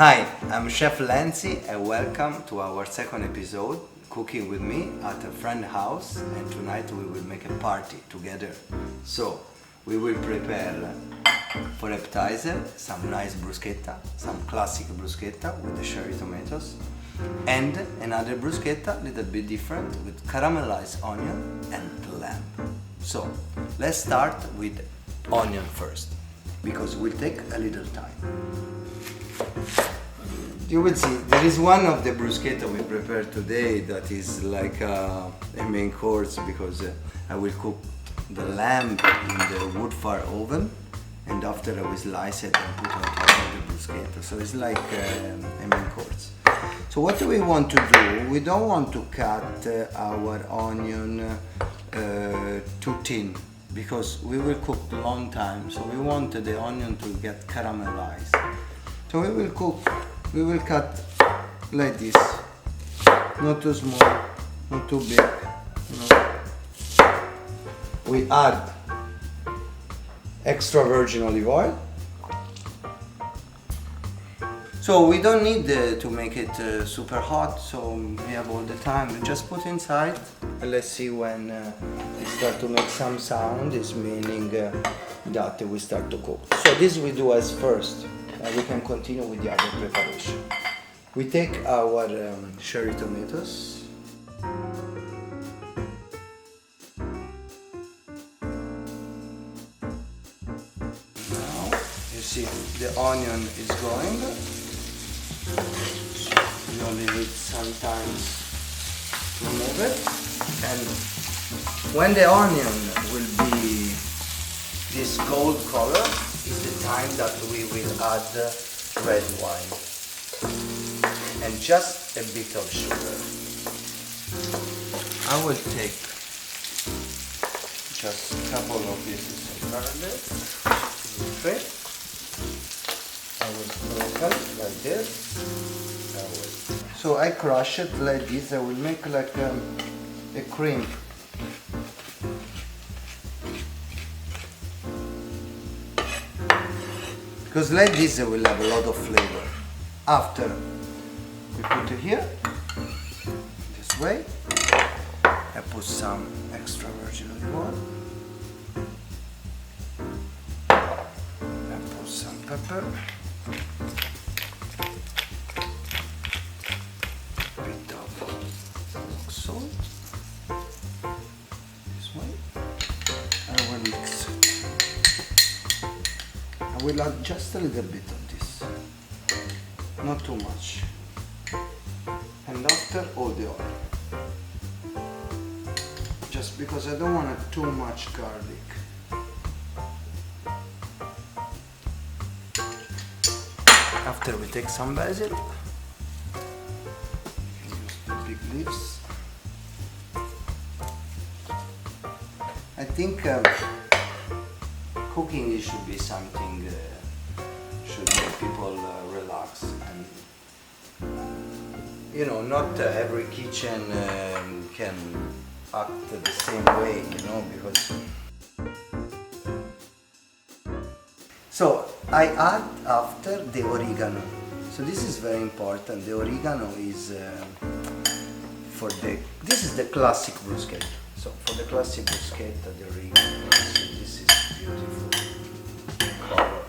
Hi, I'm Chef Lenzi and welcome to our second episode, cooking with me at a friend's house, and tonight we will make a party together. So, we will prepare for appetizer some nice bruschetta, some classic bruschetta with the cherry tomatoes, and another bruschetta, a little bit different, with caramelized onion and lamb. So, let's start with onion first, because it will take a little time. You will see, there is one of the bruschetta we prepared today that is like a main course, because I will cook the lamb in the wood-fire oven, and after I will slice it and put on top of the bruschetta. So it's like a main course. So what do we want to do? We don't want to cut our onion too thin, because we will cook a long time. So we want the onion to get caramelized. So we will cut like this, not too small, not too big. We add extra virgin olive oil. So we don't need to make it super hot, so we have all the time. We just put inside, and let's see when it start to make some sound, it's meaning that we start to cook. So this we do as first. We can continue with the other preparation. We take our cherry tomatoes. Now you see the onion is going. You only need sometimes to remove it. And when the onion will be this gold color, is the time that we will add red wine and just a bit of sugar. I will take just a couple of pieces of garlic. Okay. I will sprinkle like this. So I crush it like this. I will make like a cream. Because like this it will have a lot of flavor. After we put it here, this way, I put some extra virgin olive oil. I put some pepper. A bit of salt. This way. I will mix it. I will add just a little bit of this, not too much, and after all the oil, just because I don't want too much garlic. After we take some basil, use the big leaves. I think cooking it should be something should make people relax, and not every kitchen can act the same way, because. So I add after the oregano. So this is very important. The oregano is this is the classic bruschetta. So for the classic bruschetta, the oregano, this is beautiful color.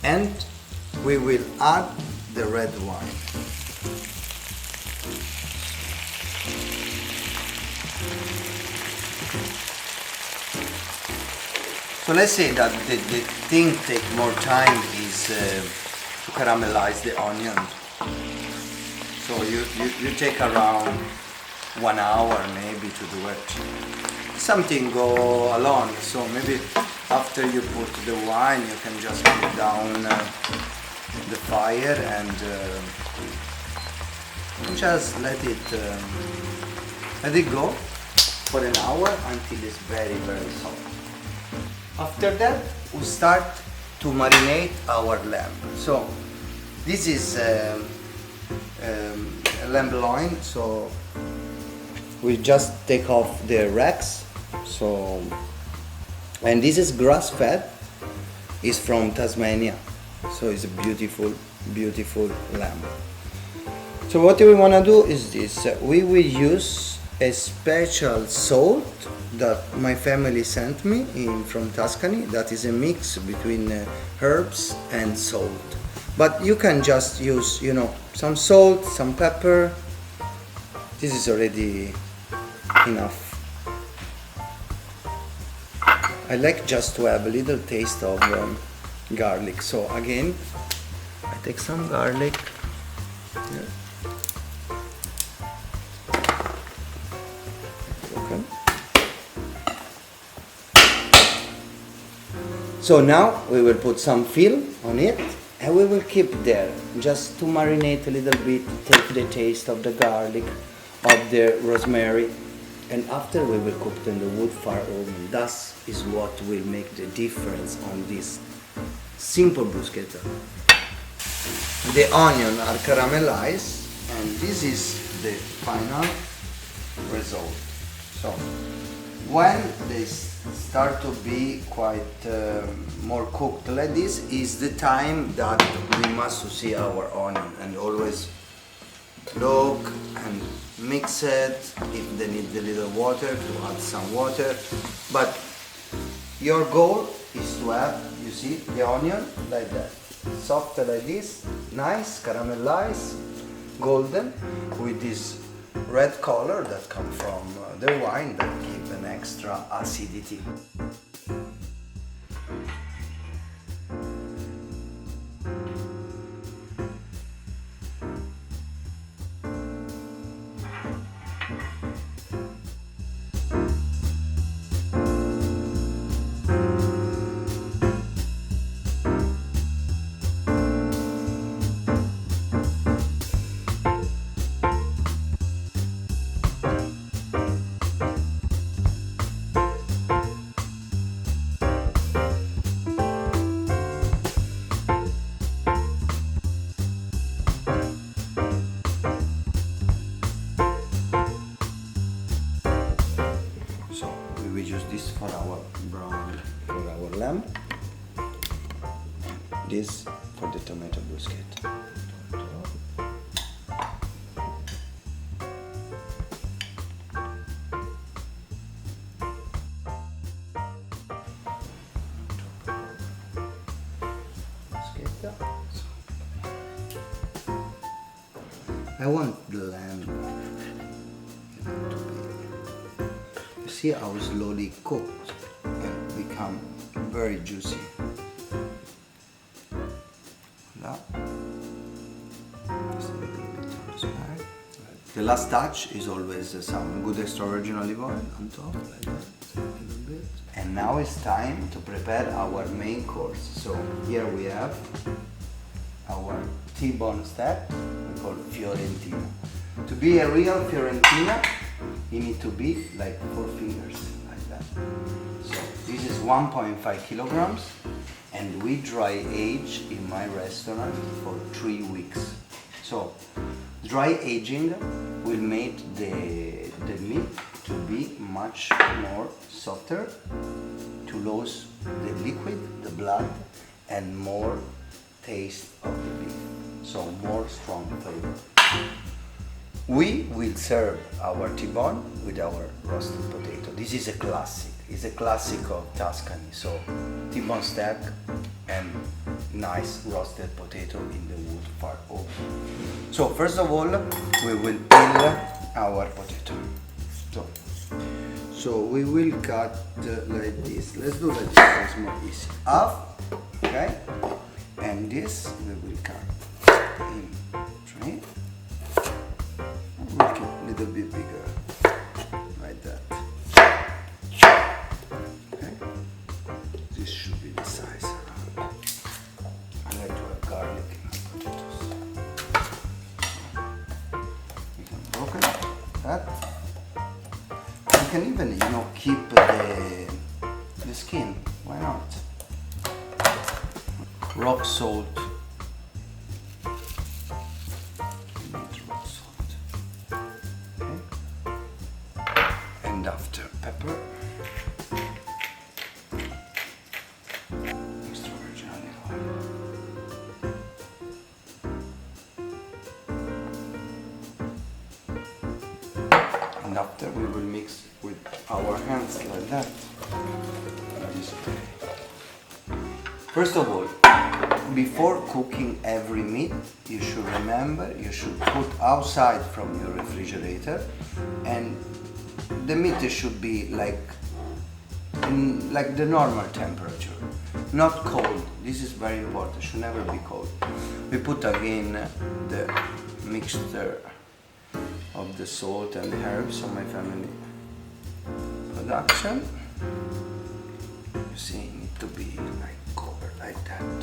And we will add the red wine. So let's say that the thing take more time is to caramelize the onion. So you take around 1 hour maybe to do it. Something go along, so maybe after you put the wine you can just put down the fire and just let it go for an hour until it's very, very soft. After that we start to marinate our lamb. So this is lamb loin, so we just take off the racks. So, and this is grass fed, is from Tasmania, so it's beautiful beautiful lamb. So what we want to do is this. We will use a special salt that my family sent me from Tuscany. That is a mix between herbs and salt. But you can just use, some salt, some pepper. This is already enough. I like just to have a little taste of garlic. So again, I take some garlic. Here. Okay. So now we will put some fill on it and we will keep there just to marinate a little bit, take the taste of the garlic, of the rosemary, and after we will cook it in the wood fire oven. That is what will make the difference on this simple bruschetta. The onions are caramelized and this is the final result. So when they start to be quite more cooked like this is the time that we must see our onion and always look and mix it. If they need a little water, to add some water. But your goal is to have, you see, the onion like that, soft like this, nice, caramelized, golden, with this red color that comes from the wine that gives an extra acidity. We use this for our lamb, this for the tomato bruschetta. I want the lamb to be, you see how slowly cooked and become very juicy. Now, just a little bit of rosemary. The last touch is always some good extra virgin olive oil on top, like that, a little bit. And now it's time to prepare our main course. So here we have our T-bone steak, we call Fiorentina. To be a real Fiorentina, you need to be like 4 fingers, like that. So this is 1.5 kilograms, and we dry age in my restaurant for 3 weeks. So dry aging will make the meat to be much more softer, to lose the liquid, the blood, and more taste of the beef, so more strong flavor. We will serve our T-bone with our roasted potato. This is a classic. It's a classic of Tuscany. So T-bone steak and nice roasted potato in the wood fire oven. So first of all, we will peel our potato. So we will cut like this. Let's do like this. It's more easy. Half, okay. And this we will cut in three. We'll keep a little bit bigger, like that. Okay. This should be the size. I like to have garlic in my potatoes. You can broken that. You can even, keep the skin. Why not? Rock salt. You need rock salt. Okay. And after pepper. Extra virgin olive oil. will mix with our hands like that. This way. First of all, before cooking every meat, you should remember you should put outside from your refrigerator, and the meat should be like the normal temperature, not cold. This is very important. It should never be cold. We put again the mixture of the salt and the herbs of my family production. You see, it need to be like covered like that.